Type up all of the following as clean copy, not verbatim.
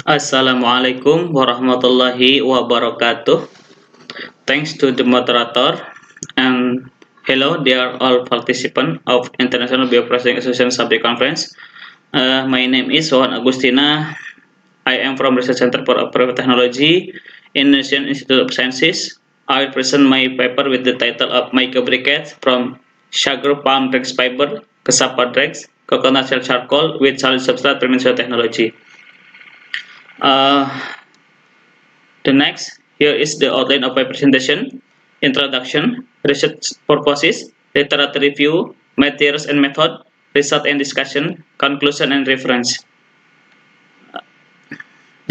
Assalamualaikum warahmatullahi wabarakatuh. Thanks to the moderator and hello dear all participants of International Bioprocessing Association Subject Conference. My name is Wawan Agustina. I am from Research Center for Operative Technology, Indonesian Institute of Sciences. I will present my paper with the title of Mica Briquettes from Sugar Palm Dregs Fiber, Cassava Dregs, Coconut Shell Charcoal with Solid Substrate Fermentation Technology. Uh, The next, here is the outline of my presentation. Introduction, research purposes, literature review, materials and method, result and discussion, conclusion and reference.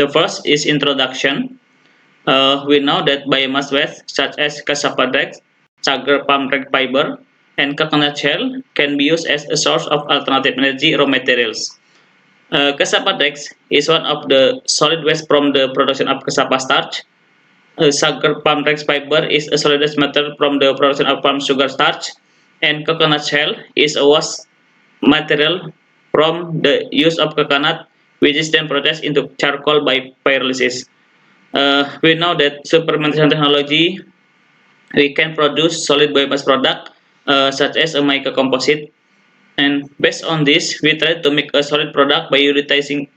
The first is introduction. We know that biomass waste such as cassava dregs, sugar palm drag fiber, and coconut shell can be used as a source of alternative energy raw materials. Cassava dregs is one of the solid waste from the production of cassava starch. Sugar palm rice fiber is a solid material from the production of palm sugar starch, and coconut shell is a waste material from the use of coconut, which is then processed into charcoal by pyrolysis. We know that through fermentation technology, we can produce solid biomass product such as a mica composite, and based on this, we try to make a solid product by utilizing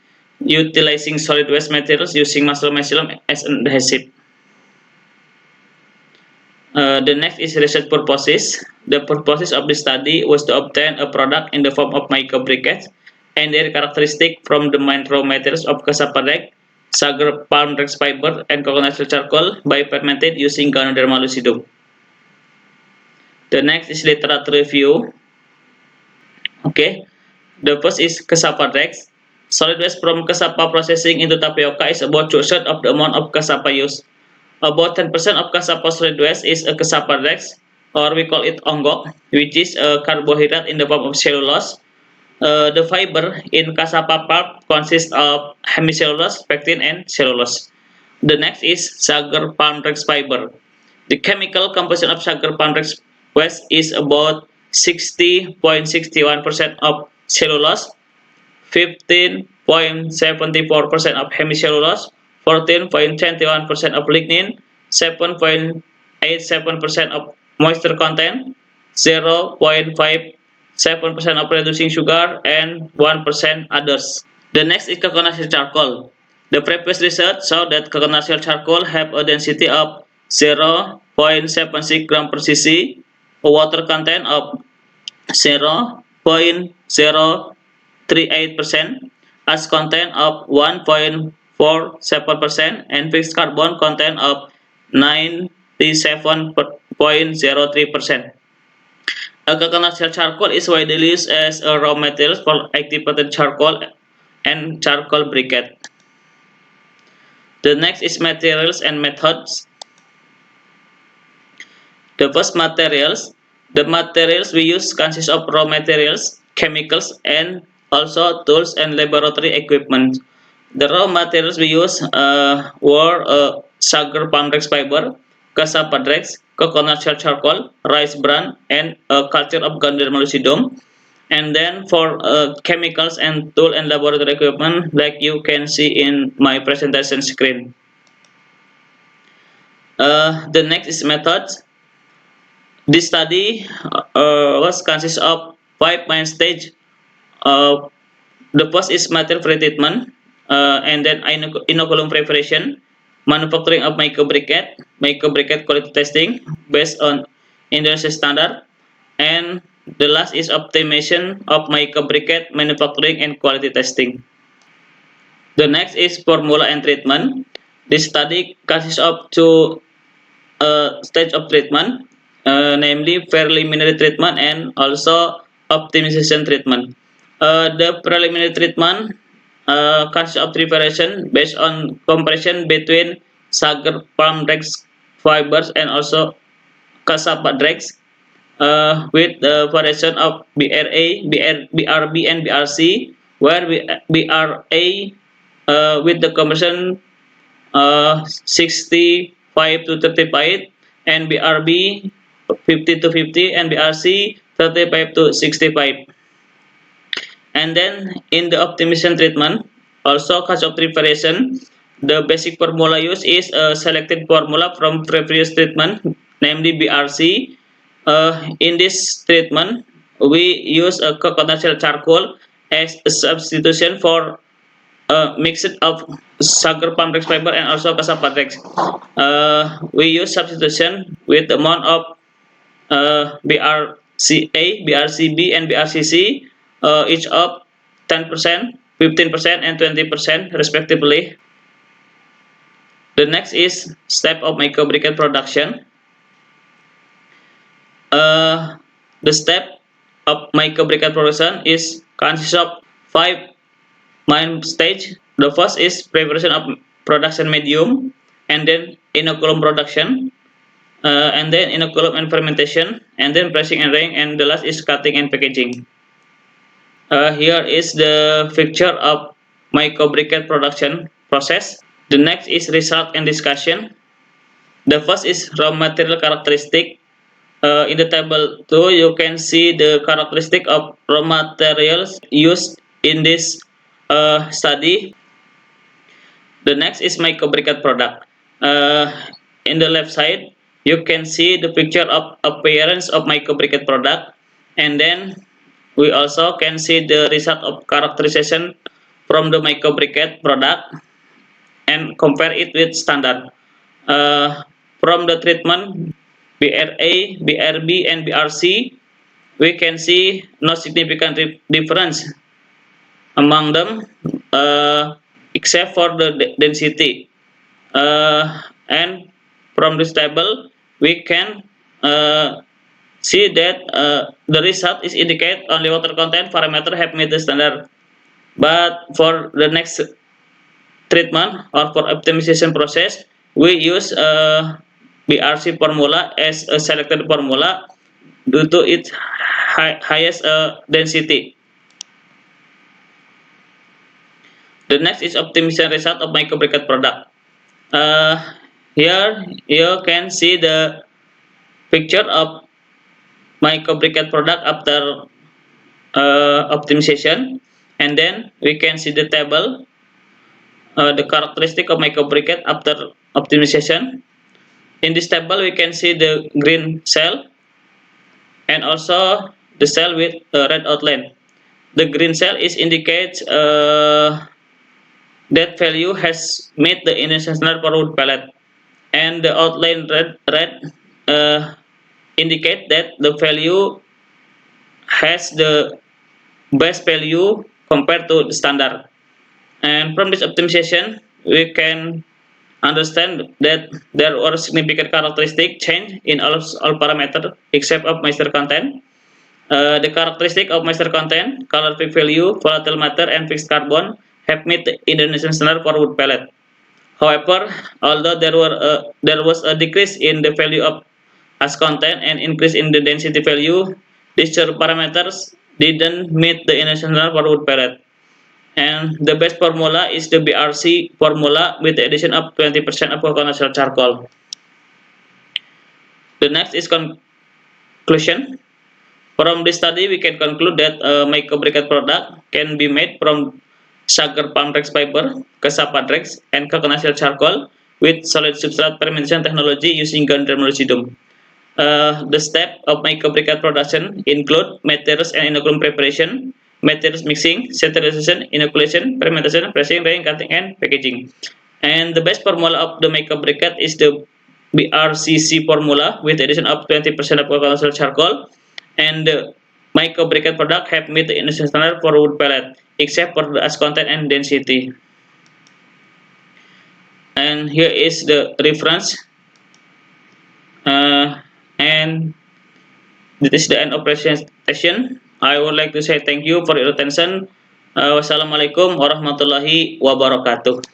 solid waste materials using mycelium as an adhesive. The next is research purposes. The purposes of the study was to obtain a product in the form of microbriquettes and their characteristic from the main raw materials of cassava rag, sugar palm rex fiber, and coconut shell charcoal by fermented using Ganoderma lucidum. The next is literature review. Okay, the first is cassava rex. Solid waste from cassava processing into tapioca is about two-thirds of the amount of cassava used. About 10% of cassava solid waste is a cassava rex, or we call it onggok, which is a carbohydrate in the form of cellulose. The fiber in cassava pulp consists of hemicellulose, pectin, and cellulose. The next is sugar palm rex fiber. The chemical composition of sugar palm rex waste is about 60.61% of cellulose, 15.74% of hemicellulose, 14.21% of lignin, 7.87% of moisture content, 0.57% of reducing sugar, and 1% others. The next is coconut shell charcoal. The previous research showed that coconut shell charcoal have a density of 0.76 gram per cc, a water content of 0.038%, ash content of 1.47%, and fixed carbon content of 97.03%. A coconut shell charcoal is widely used as a raw material for activated charcoal and charcoal briquette. The next is materials and methods. The first materials. The materials we use consist of raw materials, chemicals, and also tools and laboratory equipment. The raw materials we use were sugar palm rex fiber, cassava dregs, coconut shell charcoal, rice bran, and a culture of Ganoderma lucidum. And then for chemicals and tool and laboratory equipment, like you can see in my presentation screen. The next is methods. This study was consists of five main stage. Uh, the first is material pre-treatment, and then inoculum preparation, manufacturing of microbriquette quality testing based on Indonesian standard, and the last is optimization of microbriquette manufacturing and quality testing. The next is formula and treatment. This study consists of two stage of treatment, namely preliminary treatment and also optimization treatment. The preliminary treatment consists of preparation based on comparison between sugar palm dregs fibers and also cassava dregs with the variation of BRB, and BRC, where BRA with the conversion 65 to 35, and BRB 50 to 50, and BRC 35 to 65. And then in the optimization treatment, Also, cause of preparation, the basic formula used is a selected formula from previous treatment, namely BRC. In this treatment, we use a coconut shell charcoal as a substitution for a mix of sugar palm flex fiber and also cassava flex. We use substitution with the amount of BRCA, BRCB, and BRCC, each of 10%, 15%, and 20% respectively. The next is step of microbriquette production. Uh, the step of microbriquette production is consists of 5 main stage. The first is preparation of production medium, and then inoculum production, and then inoculum and fermentation, and then pressing and drying, and the last is cutting and packaging. Here is the picture of microbriquette production process. The next is result and discussion. The first is raw material characteristic. In the table 2, you can see the characteristic of raw materials used in this study. The next is microbriquette product. In the left side, you can see the picture of appearance of microbriquette product, and then we also can see the result of characterization from the microbriquette product and compare it with standard. From the treatment BRA, BRB, and BRC, we can see no significant difference among them, except for the density. And from this table, we can see that the result is indicate only water content parameter have met the standard. But for the next treatment or for optimization process, we use BRC formula as a selected formula due to its highest density. The next is optimization result of microbriquette product. Here you can see the picture of microbriquette product after optimization, and then we can see the table, the characteristic of microbriquette after optimization. In this table, we can see the green cell and also the cell with a red outline. The green cell is indicates that value has met the international for wood pellet, and the outline red indicate that the value has the best value compared to the standard. And from this optimization, we can understand that there were significant characteristic change in all parameters except of moisture content. The characteristic of moisture content, calorific value, volatile matter, and fixed carbon have met the Indonesian standard for wood pellet. However, although there was a decrease in the value of ash content and increase in the density value, these two parameters didn't meet the Indonesian standard for wood pellet. And the best formula is the BRC formula with the addition of 20% of coconut shell charcoal. The next is conclusion. From this study, we can conclude that microbriquette product can be made from sugar palm flex fiber, cassava flex, and coconut shell charcoal with solid substrate fermentation technology using Gardner lucidum. The step of microbriquette production include materials and inoculum preparation, materials mixing, sterilization, inoculation, fermentation, pressing, drying, cutting, and packaging. And the best formula of the microbriquette is the BRCC formula with addition of 20% of coconut shell charcoal, and the microbriquette product have met the industry standard for wood pellet except for the ash content and density. And here is the reference, and this is the end of presentation. I would like to say thank you for your attention. Wassalamualaikum warahmatullahi wabarakatuh.